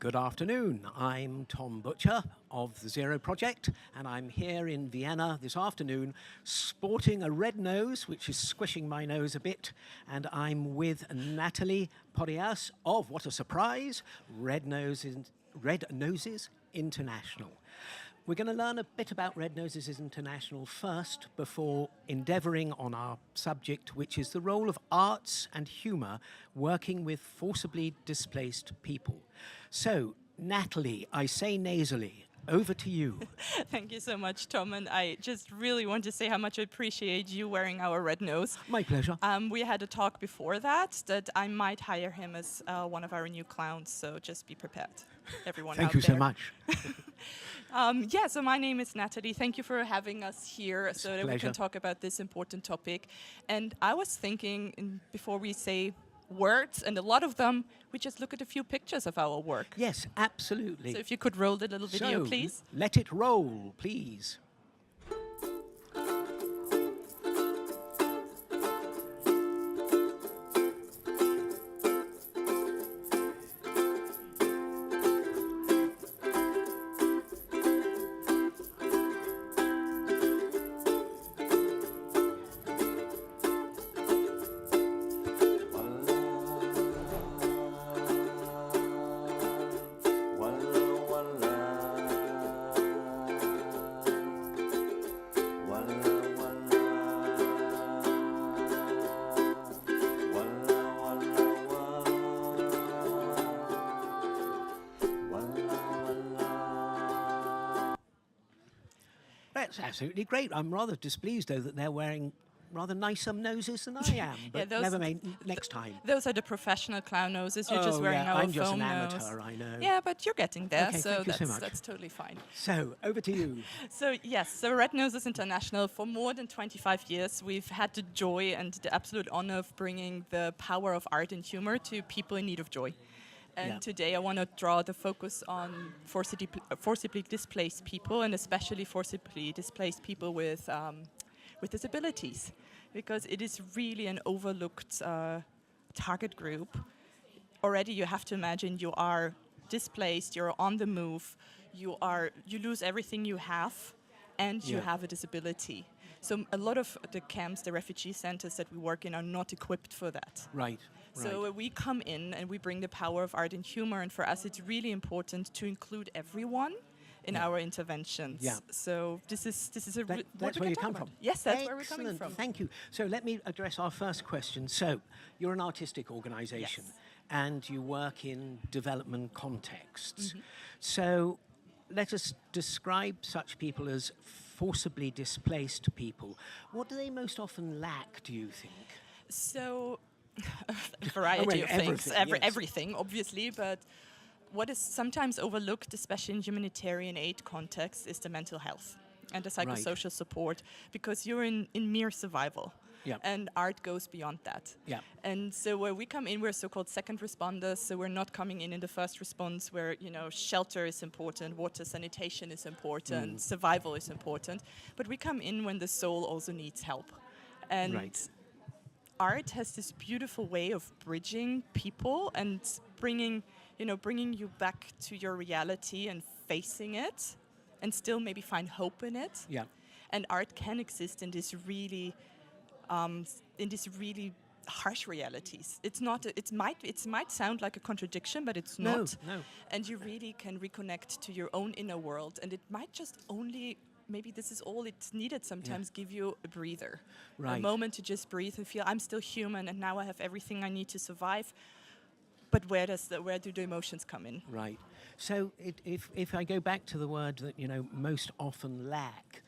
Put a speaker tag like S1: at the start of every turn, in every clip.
S1: Good afternoon. I'm Tom Butcher of the Zero Project, and I'm here in Vienna this afternoon sporting a red nose, which is squishing my nose a bit, and I'm with Natalie Podias of, what a surprise, Red Noses International. We're going to learn a bit about Red Noses International first before endeavouring on our subject, which is the role of arts and humour working with forcibly displaced people. So, Natalie, I say nasally, over to you.
S2: Thank you so much, Tom, and I just really want to say how much I appreciate you wearing our red nose.
S1: My pleasure.
S2: We had a talk before that I might hire him as one of our new clowns, so just be prepared, everyone
S1: Thank
S2: out
S1: you
S2: there.
S1: so much.
S2: So my name is Natalie. Thank you for having us here so that we can talk about this important topic. And I was thinking, before we say words, and a lot of them, we just look at a few pictures of our work.
S1: Yes, absolutely.
S2: So if you could roll the little video, please.
S1: Let it roll, please. That's absolutely great. I'm rather displeased, though, that they're wearing rather nicer noses than I am. But never mind, next time.
S2: Those are the professional clown noses. You're just wearing our
S1: I'm just
S2: foam
S1: an amateur,
S2: nose.
S1: I know.
S2: Yeah, but you're getting there,
S1: Okay,
S2: so
S1: thank you so much.
S2: that's totally fine.
S1: So, over to you.
S2: So Red Noses International, for more than 25 years, we've had the joy and the absolute honor of bringing the power of art and humor to people in need of joy. And today I want to draw the focus on forcibly displaced people, and especially forcibly displaced people with disabilities, because it is really an overlooked target group. Already you have to imagine you are displaced, you're on the move, you lose everything you have, and you have a disability. So a lot of the camps, the refugee centers that we work in, are not equipped for that.
S1: Right.
S2: So we come in and we bring the power of art and humor, and for us it's really important to include everyone in our interventions.
S1: Yeah.
S2: So this is
S1: that's where you come from.
S2: Yes, that's where we're coming from.
S1: Thank you. So let me address our first question. So you're an artistic organisation, and you work in development contexts.
S2: Mm-hmm.
S1: So let us describe such people as forcibly displaced people. What do they most often lack, do you think?
S2: So a variety of things, everything, obviously, but what is sometimes overlooked, especially in humanitarian aid context, is the mental health and the psychosocial support, because you're in mere survival.
S1: Yeah.
S2: And art goes beyond that.
S1: Yeah.
S2: And so where we come in, we're so-called second responders, so we're not coming in the first response where, shelter is important, water sanitation is important, survival is important, but we come in when the soul also needs help. And art has this beautiful way of bridging people and bringing you back to your reality and facing it, and still maybe find hope in it.
S1: Yeah.
S2: And art can exist in this really harsh realities. It's not. It might sound like a contradiction, but it's not.
S1: No.
S2: And you really can reconnect to your own inner world, and it might just only. Maybe this is all it's needed sometimes, give you a breather.
S1: Right.
S2: A moment to just breathe and feel I'm still human, and now I have everything I need to survive. But where do the emotions come in?
S1: Right. So if I go back to the word that, most often lack,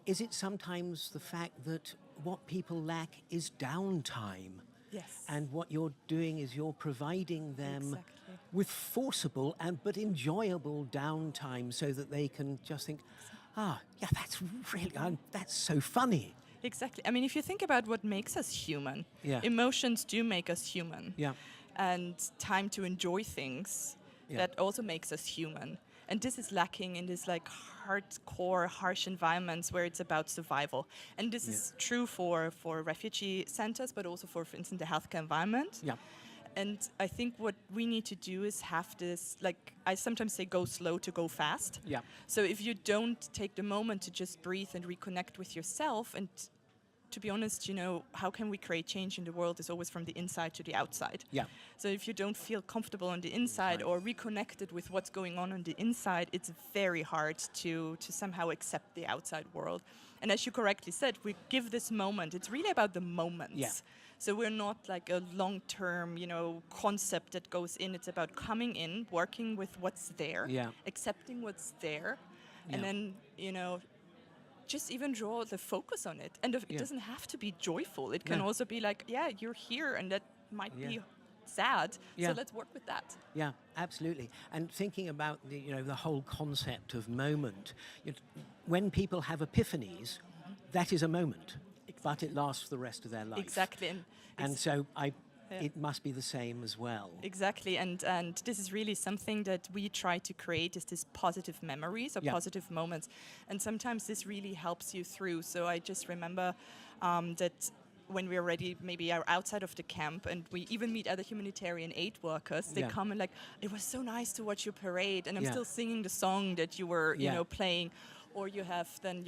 S1: is it sometimes the fact that what people lack is downtime?
S2: Yes.
S1: And what you're doing is you're providing them with forcible but enjoyable downtime so that they can just think, that's so funny.
S2: Exactly. I mean, if you think about what makes us human, emotions do make us human.
S1: Yeah.
S2: And time to enjoy things, that also makes us human. And this is lacking in this hardcore, harsh environments where it's about survival. And this is true for refugee centers, but also for instance, the healthcare environment.
S1: Yeah.
S2: And I think what we need to do is have this, like I sometimes say, go slow to go fast.
S1: Yeah.
S2: So if you don't take the moment to just breathe and reconnect with yourself, and to be honest, how can we create change in the world is always from the inside to the outside.
S1: Yeah.
S2: So if you don't feel comfortable on the inside or reconnected with what's going on the inside, it's very hard to somehow accept the outside world. And as you correctly said, we give this moment. It's really about the moments.
S1: Yeah.
S2: So we're not like a long-term, concept that goes in. It's about coming in, working with what's there, accepting what's there, and then, just even draw the focus on it. And it doesn't have to be joyful. It can also be like, you're here, and that might be sad. So let's work with that.
S1: Yeah, absolutely. And thinking about the whole concept of moment, when people have epiphanies, that is a moment, but it lasts for the rest of their life.
S2: Exactly.
S1: And so it must be the same as well.
S2: Exactly, and this is really something that we try to create, is this positive memories or positive moments. And sometimes this really helps you through. So I just remember that when we already maybe are outside of the camp and we even meet other humanitarian aid workers, they come and like, it was so nice to watch your parade, and I'm still singing the song that you were, playing. Or you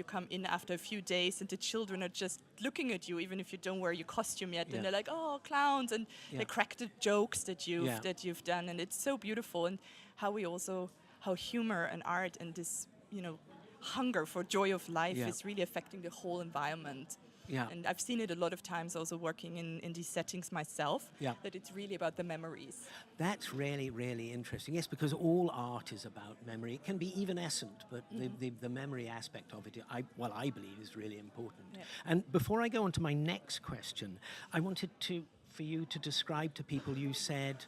S2: come in after a few days and the children are just looking at you, even if you don't wear your costume yet, and they're like, "Oh, clowns!" and they crack the jokes that you've done, and it's so beautiful. And how humor and art and this hunger for joy of life is really affecting the whole environment.
S1: Yeah.
S2: And I've seen it a lot of times also working in these settings myself, that it's really about the memories.
S1: That's really, really interesting. Yes, because all art is about memory. It can be evanescent, but the memory aspect of it, I believe, is really important.
S2: Yeah.
S1: And before I go on to my next question, I wanted for you to describe to people, you said,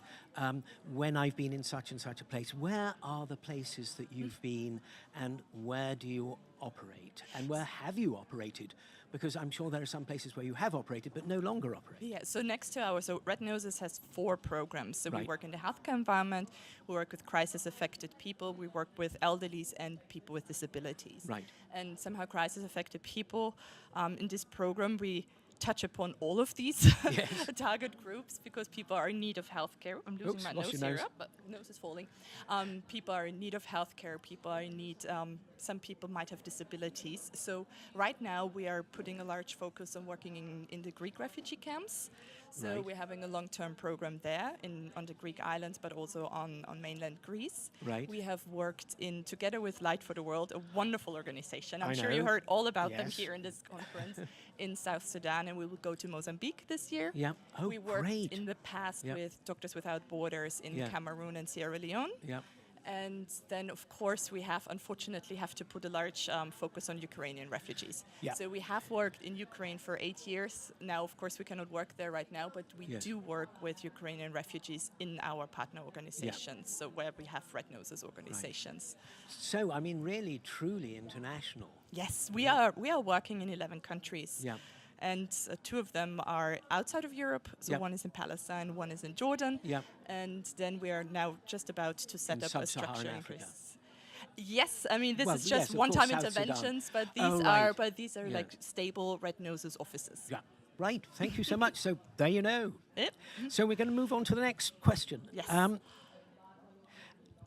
S1: when I've been in such and such a place, where are the places that you've been, and where do you operate? And where have you operated? Because I'm sure there are some places where you have operated but no longer operate.
S2: Yeah, so next to Red Noses has 4 programs. So we work in the healthcare environment, we work with crisis-affected people, we work with elderlies and people with disabilities.
S1: Right.
S2: And somehow crisis-affected people, in this program we touch upon all of these target groups, because people are in need of healthcare. I'm losing my nose here, but nose is falling. People are in need of healthcare. People are in need. Some people might have disabilities. So right now we are putting a large focus on working in the Greek refugee camps. So we're having a long-term program there on the Greek islands, but also on mainland Greece.
S1: Right.
S2: We have worked together with Light for the World, a wonderful organization. I'm sure you heard all about them here in this conference, in South Sudan, and we will go to Mozambique this year.
S1: Yeah. Oh,
S2: we worked
S1: great.
S2: in the past with Doctors Without Borders in Cameroon and Sierra Leone.
S1: Yeah.
S2: And then, of course, we unfortunately have to put a large focus on Ukrainian refugees.
S1: Yeah.
S2: So we have worked in Ukraine for 8 years. Now, of course, we cannot work there right now, but we do work with Ukrainian refugees in our partner organizations, so where we have Red Noses organizations.
S1: Right. So, I mean, really, truly international.
S2: Yes, we are working in 11 countries.
S1: Yeah.
S2: And 2 of them are outside of Europe. So one is in Palestine, one is in Jordan.
S1: Yeah.
S2: And then we are now just about to set up a structure in
S1: Africa.
S2: Greece. Yes, I mean this is just
S1: of
S2: one-time
S1: course, South
S2: interventions,
S1: Sudan.
S2: but these are like stable Red Noses offices.
S1: Yeah. Right. Thank you so much. So there you know.
S2: Yep.
S1: So we're going to move on to the next question.
S2: Yes.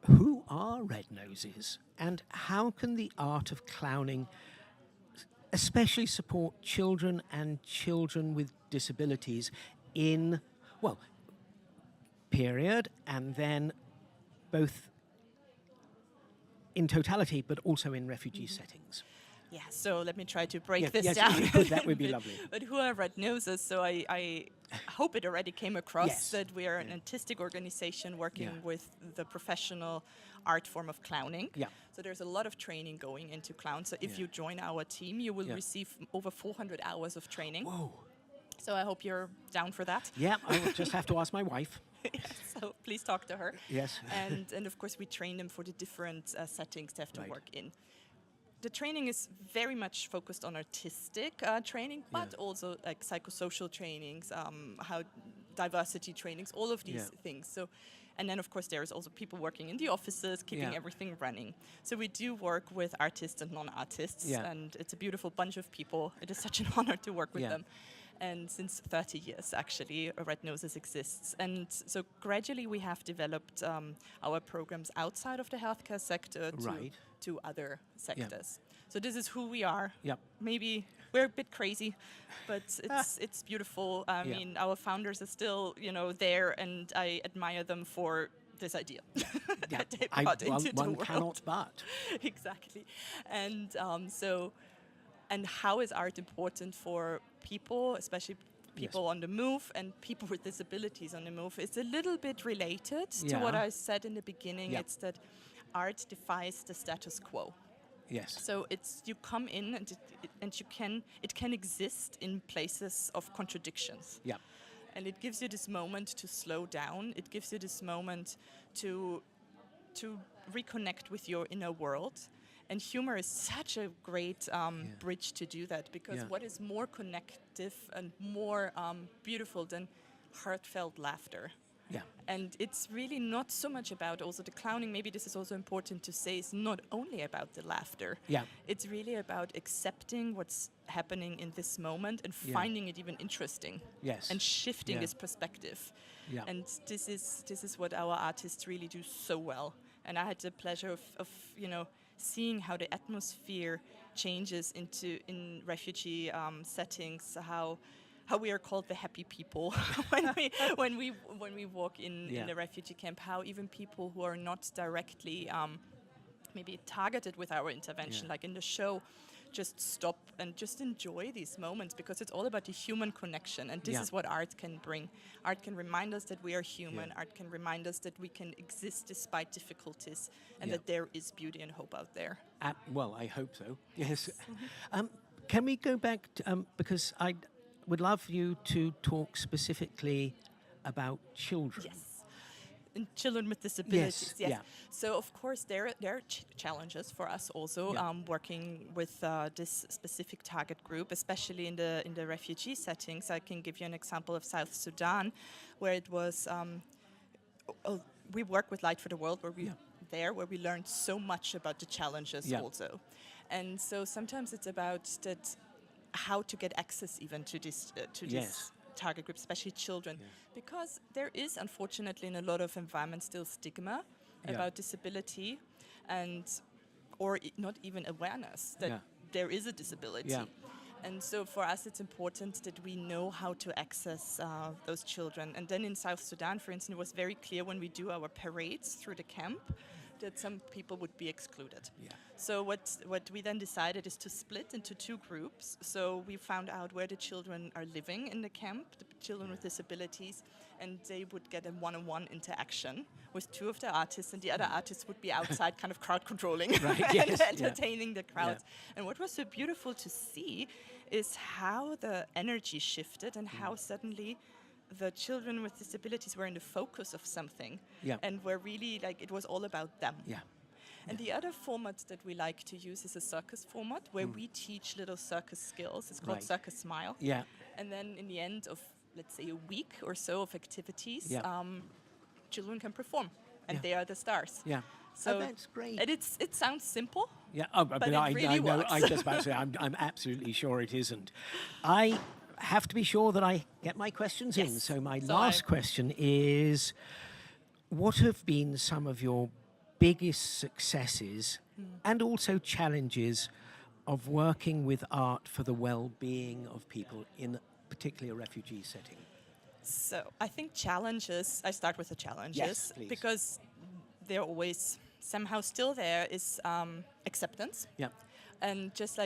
S1: Who are Red Noses, and how can the art of clowning especially support children and children with disabilities in, period, and then both in totality, but also in refugee settings?
S2: Yeah, so let me try to break this down.
S1: If you could, that would be lovely.
S2: But who are Red Noses? So I hope it already came across that we are an artistic organization working with the professional art form of clowning. Yeah. So there's a lot of training going into clown. So if you join our team, you will receive over 400 hours of training.
S1: Whoa.
S2: So I hope you're down for that.
S1: Yeah, I will just have to ask my wife.
S2: So please talk to her.
S1: Yes.
S2: And of course we train them for the different settings they have to work in. The training is very much focused on artistic training, but also like psychosocial trainings, how diversity trainings, all of these things. So, and then of course there is also people working in the offices, keeping everything running. So we do work with artists and non-artists, and it's a beautiful bunch of people. It is such an honor to work with them. And since 30 years, actually, Red Noses exists. And so gradually we have developed our programs outside of the healthcare sector
S1: Right.
S2: to other sectors. So this is who we are.
S1: Yep.
S2: Maybe we're a bit crazy, but it's beautiful. I mean, our founders are still, there, and I admire them for this idea that they brought into the world.
S1: One cannot but.
S2: Exactly. And and how is art important for people, especially people on the move and people with disabilities on the move? It's a little bit related to what I said in the beginning.
S1: Yeah.
S2: It's that art defies the status quo.
S1: Yes.
S2: So you come in and it can exist in places of contradictions.
S1: Yeah.
S2: And it gives you this moment to slow down. It gives you this moment to reconnect with your inner world. And humor is such a great bridge to do that, because what is more connective and more beautiful than heartfelt laughter?
S1: Yeah.
S2: And it's really not so much about also the clowning. Maybe this is also important to say. It's not only about the laughter.
S1: Yeah.
S2: It's really about accepting what's happening in this moment and finding it even interesting.
S1: Yes.
S2: And shifting this perspective.
S1: Yeah.
S2: And this is what our artists really do so well. And I had the pleasure of seeing how the atmosphere changes in refugee settings, how we are called the happy people when we walk in a refugee camp, how even people who are not directly maybe targeted with our intervention, like in the show, just stop and just enjoy these moments, because it's all about the human connection, and this is what art can bring. Art can remind us that we are human. Art can remind us that we can exist despite difficulties, and that there is beauty and hope out there.
S1: Well, I hope so. Yes. Can we go back to, because I would love you to talk specifically about children.
S2: Yes. And children with disabilities.
S1: Yes. Yeah.
S2: So of course there are challenges for us also working with this specific target group, especially in the refugee settings. I can give you an example of South Sudan, where it was we work with Light for the World, where we learned so much about the challenges also, and so sometimes it's about that how to get access even to this target group, especially children, because there is unfortunately in a lot of environments still stigma about disability, and or not even awareness that there is a disability. And so for us it's important that we know how to access those children. And then in South Sudan, for instance, it was very clear when we do our parades through the camp that some people would be excluded. So what we then decided is to split into two groups. So we found out where the children are living in the camp, the children with disabilities, and they would get a one-on-one interaction with two of the artists, and the other artists would be outside kind of crowd controlling and entertaining the crowds. And what was so beautiful to see is how the energy shifted and how suddenly the children with disabilities were in the focus of something and were really like it was all about them. And the other format that we like to use is a circus format where we teach little circus skills. It's called Circus Smile. And then in the end of, let's say, a week or so of activities, children can perform, and they are the stars. So
S1: that's great.
S2: And it sounds simple.
S1: But
S2: it really
S1: know.
S2: works.
S1: I just about to say, I'm absolutely sure it isn't. I have to be sure that I get my questions in. So my last question is, what have been some of your biggest successes and also challenges of working with art for the well-being of people in particularly a refugee setting?
S2: So I think challenges, I start with the challenges.
S1: Yes, please.
S2: Because they're always somehow still there, is acceptance. And just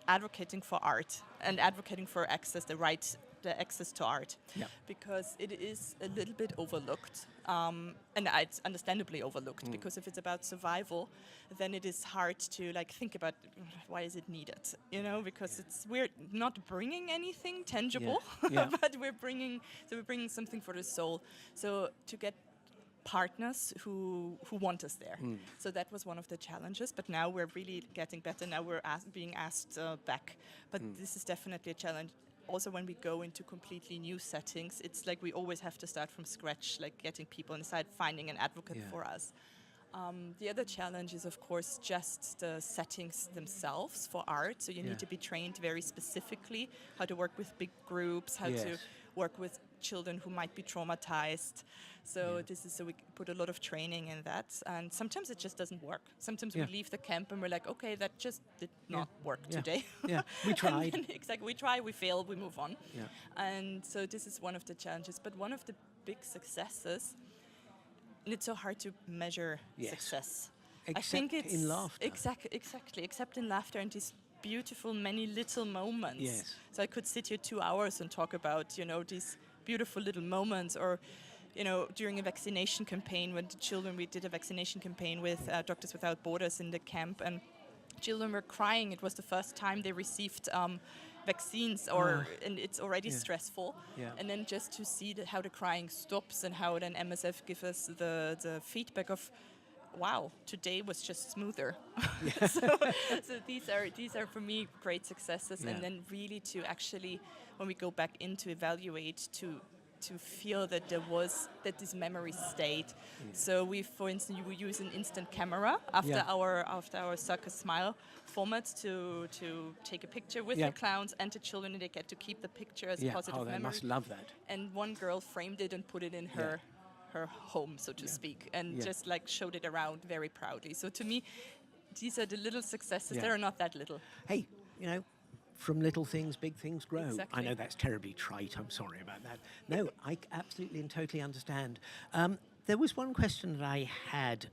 S2: advocating for art and advocating for access, the access to art, because it is a little bit overlooked, and it's understandably overlooked, because if it's about survival, then it is hard to think about why is it needed, because we're not bringing anything tangible, but we're bringing something for the soul. So to get partners who want us there. So that was one of the challenges, but now we're really getting better. Now we're being asked back. But this is definitely a challenge. Also, when we go into completely new settings, it's like we always have to start from scratch, like getting people inside, finding an advocate for us. The other challenge is, of course, just the settings themselves for art. So you
S1: Yeah.
S2: need to be trained very specifically how to work with big groups, how to
S1: Yes.
S2: work with children who might be traumatized. So so we put a lot of training in that, and sometimes it just doesn't work. Sometimes
S1: Yeah.
S2: we leave the camp and we're like, okay, that just did not work
S1: Yeah.
S2: today.
S1: Yeah. We
S2: And
S1: tried.
S2: then exactly, we try, we fail, we move on.
S1: Yeah.
S2: And so this is one of the challenges, but one of the big successes. And it's so hard to measure
S1: Yes.
S2: success. I
S1: Except
S2: think it's
S1: in laughter.
S2: Exactly, except in laughter and these beautiful many little moments.
S1: Yes.
S2: So I could sit here 2 hours and talk about, these beautiful little moments, or during a vaccination campaign, when the children, we did a vaccination campaign with Doctors Without Borders in the camp, and children were crying. It was the first time they received vaccines, and it's already stressful.
S1: Yeah.
S2: And then just to see how the crying stops, and how then MSF gives us the feedback of, wow, today was just smoother. So these are for me great successes,
S1: Yeah.
S2: and then really to actually, when we go back in to evaluate, to feel that this memory stayed. So we, for instance, we use an instant camera after our Circus Smile format to take a picture with
S1: Yeah.
S2: the clowns and the children, and they get to keep the picture as
S1: Yeah.
S2: positive
S1: Oh, they
S2: memory.
S1: must love that.
S2: And one girl framed it and put it in her home, so to speak, and just like showed it around very proudly. So to me, these are the little successes.
S1: Yeah.
S2: They are not that little.
S1: Hey, from little things, big things grow. I
S2: Exactly.
S1: know that's terribly trite. I'm sorry about that. No, I absolutely and totally understand. There was one question that I had.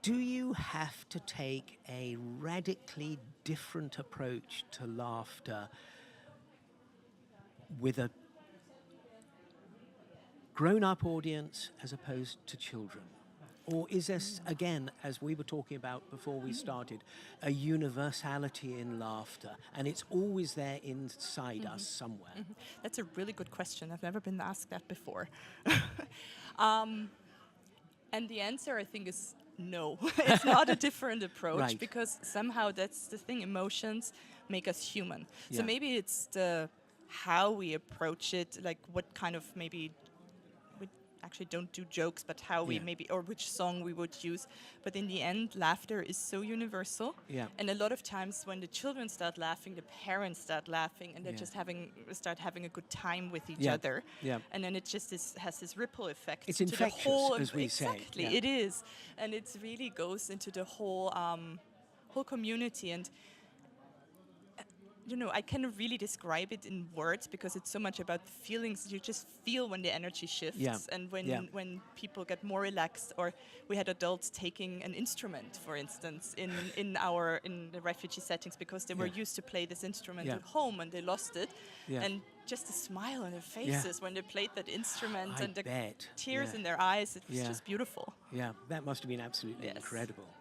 S1: Do you have to take a radically different approach to laughter with a grown-up audience as opposed to children? Or is this, again, as we were talking about before we started, a universality in laughter, and it's always there inside us somewhere?
S2: That's a really good question. I've never been asked that before. And the answer, I think, is no. It's not a different approach,
S1: Right.
S2: because somehow that's the thing. Emotions make us human. So
S1: Yeah.
S2: maybe it's how we approach it, like what kind of, maybe we actually don't do jokes, but how we
S1: Yeah.
S2: maybe, or which song we would use. But in the end, laughter is so universal.
S1: Yeah.
S2: And a lot of times when the children start laughing, the parents start laughing, and they're
S1: Yeah.
S2: just start having a good time with each
S1: Yeah.
S2: other.
S1: Yeah.
S2: And then it just has this ripple effect.
S1: It's
S2: to the
S1: infectious,
S2: whole,
S1: as we say.
S2: exactly,
S1: Yeah.
S2: it is. And it really goes into the whole community. And I cannot really describe it in words, because it's so much about the feelings. You just feel when the energy shifts,
S1: Yeah.
S2: and
S1: Yeah.
S2: when people get more relaxed. Or we had adults taking an instrument, for instance, in the refugee settings, because they were
S1: Yeah.
S2: used to play this instrument
S1: Yeah.
S2: at home and they lost it.
S1: Yeah.
S2: And just a smile on their faces when they played that instrument,
S1: I
S2: and the
S1: bet.
S2: tears
S1: Yeah.
S2: in their eyes. It was
S1: Yeah.
S2: just beautiful.
S1: Yeah, that must have been absolutely
S2: Yes.
S1: incredible.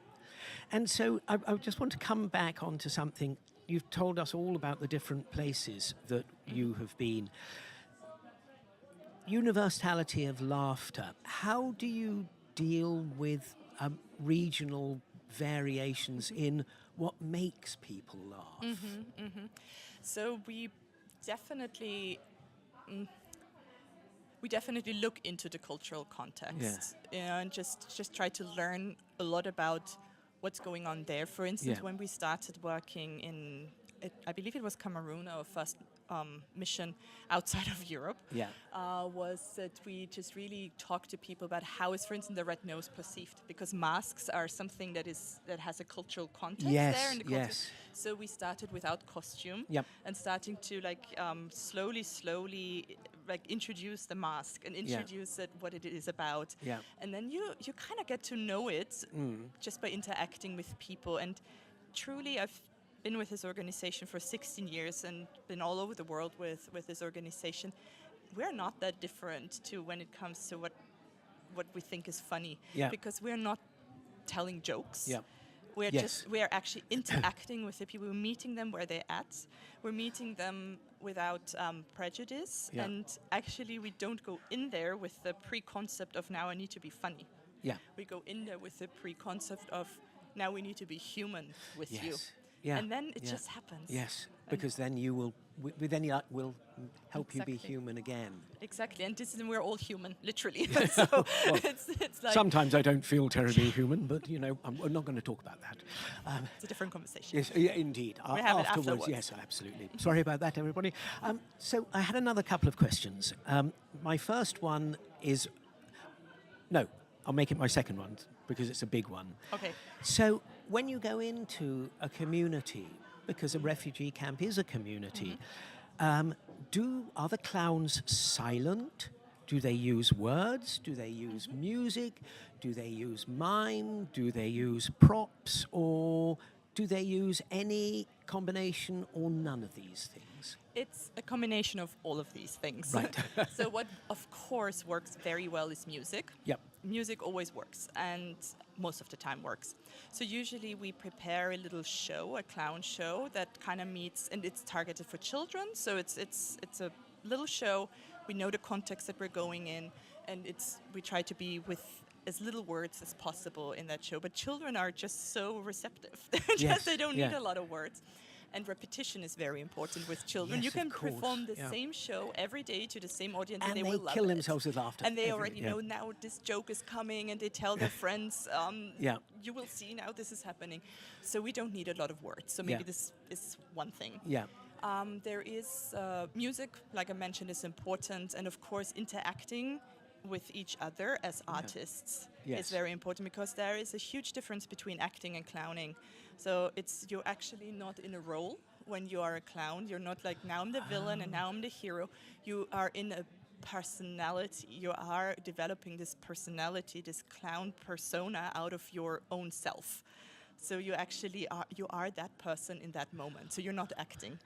S1: And so I just want to come back onto something. You've told us all about the different places that you have been. Universality of laughter. How do you deal with regional variations in what makes people laugh?
S2: So we definitely look into the cultural context, and just try to learn a lot about what's going on there. For instance,
S1: Yeah.
S2: when we started working I believe it was Cameroon, our first mission outside of Europe,
S1: Yeah.
S2: was that we just really talked to people about how is, for instance, the red nose perceived, because masks are something that has a cultural context
S1: Yes,
S2: there in the culture.
S1: yes.
S2: So we started without costume,
S1: Yep.
S2: and starting to slowly introduce the mask and introduce what it is about.
S1: Yeah.
S2: And then you kind of get to know it just by interacting with people. And truly, I've been with this organization for 16 years and been all over the world with this organization. We're not that different to when it comes to what we think is funny,
S1: Yeah.
S2: because we're not telling jokes.
S1: Yeah.
S2: We're
S1: Yes.
S2: actually interacting with the people. We're meeting them where they're at. We're meeting them without prejudice.
S1: Yeah.
S2: And actually, we don't go in there with the pre-concept of now I need to be funny.
S1: Yeah.
S2: We go in there with the pre-concept of now we need to be human with you.
S1: Yes. Yeah.
S2: And then it
S1: Yeah.
S2: just happens.
S1: Yes, because then you will with any luck, will help you be
S2: Exactly.
S1: human again.
S2: Exactly, and this is, we're all human, literally. So
S1: Well,
S2: it's like
S1: sometimes I don't feel terribly human, but you know, we're not going to talk about that.
S2: it's a different conversation.
S1: Yes, yeah, indeed.
S2: We have it
S1: Afterwards,
S2: afterwards.
S1: yes, absolutely. Sorry about that, everybody. So I had another couple of questions. My first one is, no, I'll make it my second one because it's a big one.
S2: Okay.
S1: So when you go into a community, because a refugee camp is a community, are the clowns silent? Do they use words? Do they use music? Do they use mime? Do they use props? Or do they use any combination or none of these things?
S2: It's a combination of all of these things.
S1: Right.
S2: So what, of course, works very well is music.
S1: Yep.
S2: Music always works, and most of the time works. So usually we prepare a little show, a clown show that kind of meets, and it's targeted for children. So it's a little show. We know the context that we're going in, and we try to be with as little words as possible in that show. But children are just so receptive.
S1: Yes,
S2: They don't need
S1: yeah.
S2: a lot of words. And repetition is very important with children.
S1: Yes,
S2: You
S1: of
S2: can
S1: course,
S2: perform the
S1: yeah.
S2: same show every day to the same audience, and,
S1: And
S2: they
S1: they
S2: will love
S1: kill
S2: it.
S1: themselves with laughter.
S2: And they
S1: every-
S2: already
S1: yeah.
S2: know now this joke is coming, and they tell their friends,
S1: Yeah.
S2: you will see now this is happening. So we don't need a lot of words. So maybe
S1: Yeah.
S2: this is one thing.
S1: Yeah.
S2: There is music, like I mentioned, is important, and of course interacting with each other as artists
S1: Yes.
S2: is very important, because there is a huge difference between acting and clowning. So you're actually not in a role when you are a clown. You're not like, now I'm the villain and now I'm the hero. You are in a personality. You are developing this personality, this clown persona out of your own self. So you actually are that person in that moment. So you're not acting.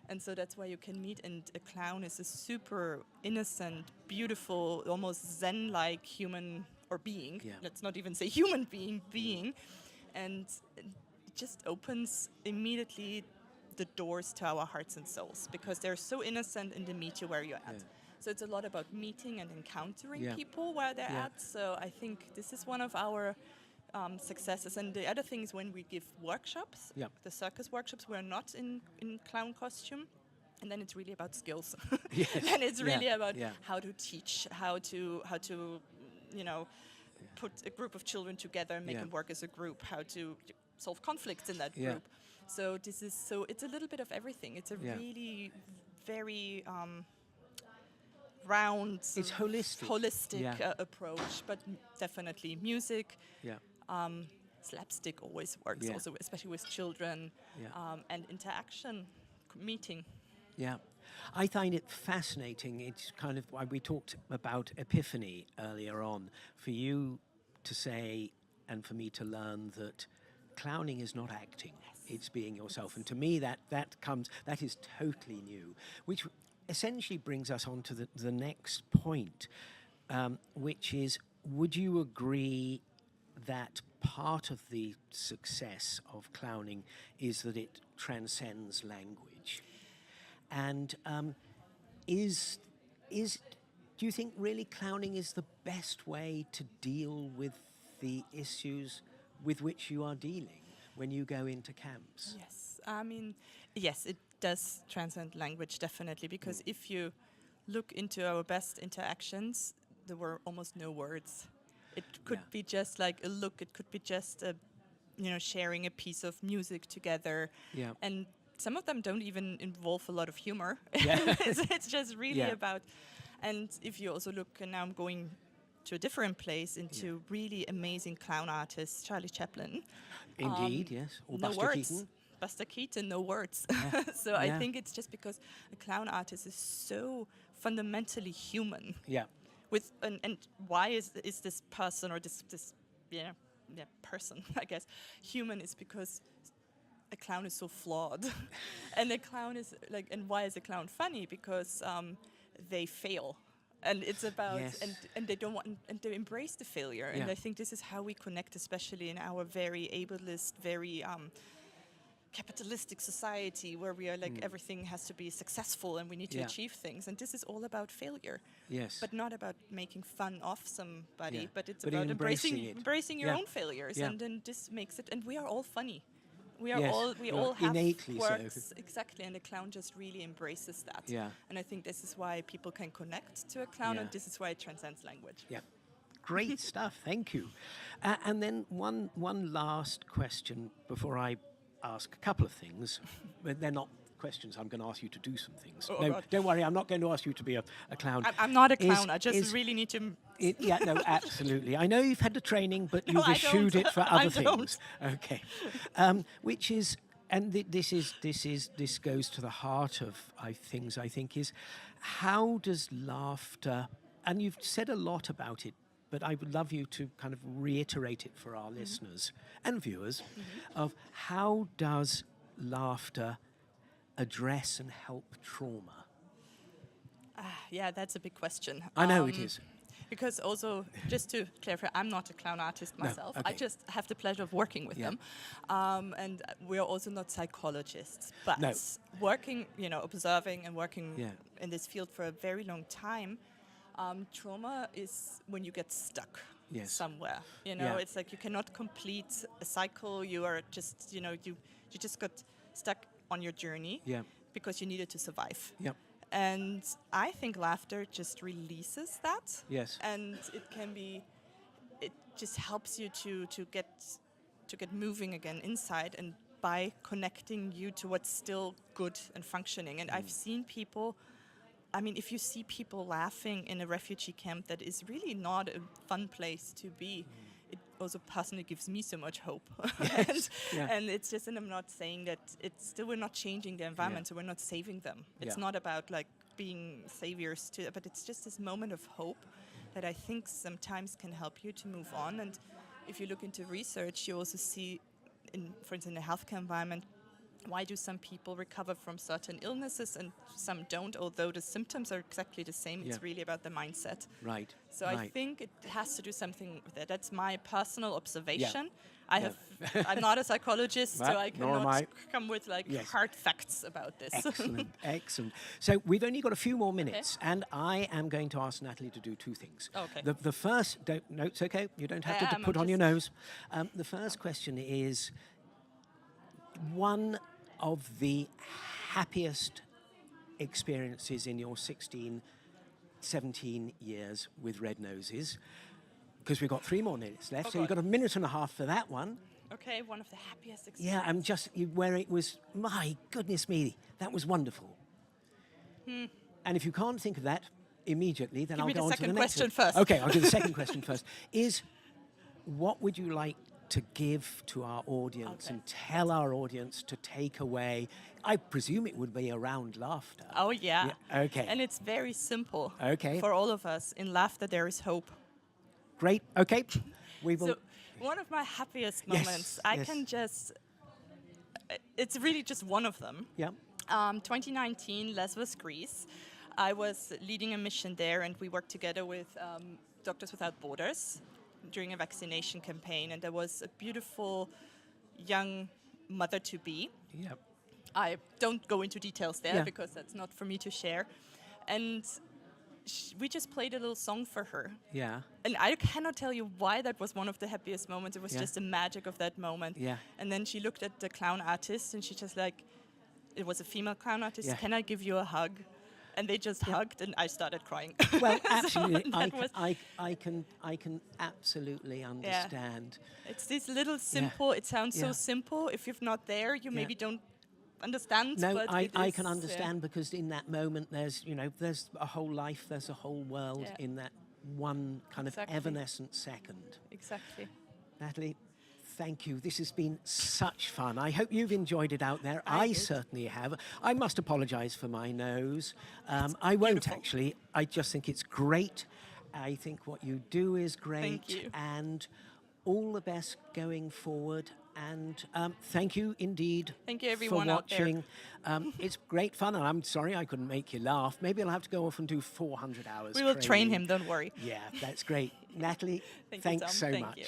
S2: And so that's why you can meet, and a clown is a super innocent, beautiful, almost zen-like human or being.
S1: Yeah.
S2: Let's not even say human being. And it just opens immediately the doors to our hearts and souls, because they're so innocent and they meet you where you're at.
S1: Yeah.
S2: So it's a lot about meeting and encountering
S1: Yeah.
S2: people where they're
S1: Yeah.
S2: at. So I think this is one of our successes. And the other thing is when we give workshops,
S1: Yeah.
S2: the circus workshops, we're not in clown costume. And then it's really about skills.
S1: Yes.
S2: And it's really
S1: Yeah.
S2: about
S1: Yeah.
S2: how to teach, how to put a group of children together and make
S1: Yeah.
S2: them work as a group, how to solve conflicts in that
S1: Yeah.
S2: group. So it's a little bit of everything. It's a
S1: Yeah.
S2: really very round,
S1: It's holistic.
S2: holistic
S1: Yeah.
S2: approach, but definitely music.
S1: Yeah.
S2: Slapstick always works,
S1: Yeah.
S2: also especially with children,
S1: Yeah.
S2: and interaction, meeting.
S1: Yeah. I find it fascinating. It's kind of why we talked about epiphany earlier on. For you to say and for me to learn that clowning is not acting, it's being yourself. And to me, that is totally new, which essentially brings us on to the next point, which is, would you agree that part of the success of clowning is that it transcends language? And do you think really clowning is the best way to deal with the issues with which you are dealing when you go into camps?
S2: Yes, I mean, yes, it does transcend language, definitely, because if you look into our best interactions, there were almost no words. It could
S1: Yeah.
S2: be just like a look, it could be just sharing a piece of music together.
S1: Yeah.
S2: And some of them don't even involve a lot of humor.
S1: Yeah.
S2: it's just really
S1: Yeah.
S2: about, and if you also look, and now I'm going to a different place, into really amazing clown artists, Charlie Chaplin.
S1: Indeed, yes. Or
S2: No
S1: Buster
S2: words.
S1: Keaton.
S2: Buster Keaton, no words. So
S1: Yeah.
S2: I think it's just because a clown artist is so fundamentally human.
S1: Yeah.
S2: And why is this person or this person, I guess, human, is because a clown is so flawed. And a clown is like, and why is a clown funny? Because they fail. And it's about,
S1: Yes.
S2: and they don't want, and they embrace the failure. And
S1: Yeah.
S2: I think this is how we connect, especially in our very ableist, very capitalistic society, where we are like, everything has to be successful and we need to
S1: Yeah.
S2: achieve things. And this is all about failure.
S1: Yes.
S2: But not about making fun of somebody,
S1: Yeah.
S2: but it's
S1: But
S2: about
S1: embracing it.
S2: embracing your
S1: Yeah.
S2: own failures.
S1: Yeah.
S2: And then this makes it, and we are all funny. We are
S1: Yes,
S2: all we
S1: you're
S2: all have
S1: innately so.
S2: quirks, exactly, and the clown just really embraces that.
S1: Yeah.
S2: And I think this is why people can connect to a clown,
S1: Yeah.
S2: and this is why it transcends language.
S1: Yeah. Great stuff. Thank you. And then one last question before I ask a couple of things, but they're not questions. I'm going to ask you to do some things.
S2: Oh,
S1: no,
S2: God.
S1: don't worry. I'm not going to ask you to be a clown.
S2: I'm not a
S1: Is-
S2: clown. I just
S1: is-
S2: really need to.
S1: Yeah, no, absolutely. I know you've had the training, but
S2: No,
S1: you've
S2: I
S1: eschewed
S2: don't.
S1: it for
S2: I
S1: other
S2: don't.
S1: things. Okay, which is, and this goes to the heart of things. I think is how does laughter, and you've said a lot about it, but I would love you to kind of reiterate it for our listeners and viewers, of how does laughter address and help trauma?
S2: Yeah, that's a big question.
S1: I know it is.
S2: Because also, just to clarify, I'm not a clown artist myself. I
S1: okay.
S2: just have the pleasure of working with
S1: Yeah.
S2: them. And we're also not psychologists. But
S1: No.
S2: working, observing and working
S1: Yeah.
S2: in this field for a very long time, trauma is when you get stuck
S1: Yes.
S2: somewhere.
S1: Yeah.
S2: It's like you cannot complete a cycle. You are just, you just got stuck on your journey
S1: Yeah.
S2: because you needed to survive.
S1: Yep.
S2: And I think laughter just releases that.
S1: Yes.
S2: And it just helps you to get moving again inside, and by connecting you to what's still good and functioning. And I've seen people, if you see people laughing in a refugee camp, that is really not a fun place to be. It also personally gives me so much hope.
S1: Yes, yeah.
S2: And it's just, and I'm not saying that it's still, we're not changing the environment, so we're not saving them. It's
S1: Yeah.
S2: not about like being saviors but it's just this moment of hope that I think sometimes can help you to move on. And if you look into research, you also see, for instance, in the healthcare environment, why do some people recover from certain illnesses and some don't, although the symptoms are exactly the same.
S1: Yeah.
S2: It's really about the mindset.
S1: Right.
S2: So
S1: right.
S2: I think it has to do something with that. That's my personal observation.
S1: Yeah.
S2: I'm not a psychologist, so
S1: Well,
S2: I
S1: nor am
S2: cannot
S1: I.
S2: come with
S1: Yes.
S2: hard facts about this.
S1: Excellent, excellent. So we've only got a few more minutes, and I am going to ask Natalie to do two things.
S2: Okay.
S1: The first, no, it's okay. You don't have to
S2: I'm
S1: put on your
S2: just-
S1: nose. The first question is one of the happiest experiences in your 16, 17 years with Red Noses, because we've got 3 more minutes left,
S2: Oh,
S1: so you've
S2: God.
S1: got a minute and a half for that one.
S2: Okay, one of the happiest
S1: Yeah,
S2: experiences.
S1: I'm just where it was. My goodness me, that was wonderful. And if you can't think of that immediately, then
S2: Give
S1: I'll
S2: me
S1: go
S2: the
S1: on to the
S2: second
S1: next
S2: question
S1: one.
S2: first.
S1: Okay, I'll do the second question first. Is what would you like to give to our audience
S2: Okay.
S1: and tell our audience to take away? I presume it would be around laughter.
S2: Oh, yeah.
S1: Yeah, okay.
S2: And it's very simple.
S1: Okay.
S2: For all of us. In laughter, there is hope.
S1: Great. Okay, we will.
S2: So one of my happiest
S1: Yes,
S2: moments, I
S1: yes.
S2: can just, it's really just one of them.
S1: Yeah.
S2: 2019, Lesbos, Greece. I was leading a mission there, and we worked together with Doctors Without Borders during a vaccination campaign. And there was a beautiful young mother-to-be.
S1: Yeah.
S2: I don't go into details there
S1: Yeah.
S2: because that's not for me to share. And we just played a little song for her.
S1: Yeah.
S2: And I cannot tell you why that was one of the happiest moments. It was
S1: Yeah.
S2: just the magic of that moment.
S1: Yeah.
S2: And then she looked at the clown artist, and she just it was a female clown artist,
S1: Yeah.
S2: can I give you a hug? And they just hugged, and I started crying.
S1: Well, absolutely.
S2: that was-
S1: I can absolutely understand.
S2: It's this little simple, it sounds
S1: Yeah.
S2: so simple. If you're not there, you maybe don't understand.
S1: No,
S2: but
S1: I
S2: it
S1: can
S2: is,
S1: understand because in that moment there's a whole life, there's a whole world
S2: Yeah.
S1: in that one kind
S2: Exactly.
S1: of evanescent second.
S2: Exactly.
S1: Natalie, thank you. This has been such fun. I hope you've enjoyed it out there. I
S2: did.
S1: certainly have. I must apologize for my nose. I won't
S2: beautiful.
S1: actually. I just think it's great. I think what you do is great.
S2: Thank you.
S1: And all the best going forward. And thank you indeed
S2: Thank you, everyone
S1: for
S2: out there.
S1: watching. It's great fun, and I'm sorry I couldn't make you laugh. Maybe I'll have to go off and do 400 hours
S2: We will train
S1: training.
S2: him, don't worry.
S1: Yeah, that's great. Natalie,
S2: Thank you,
S1: thanks
S2: Tom.
S1: so
S2: Thank
S1: much.
S2: you.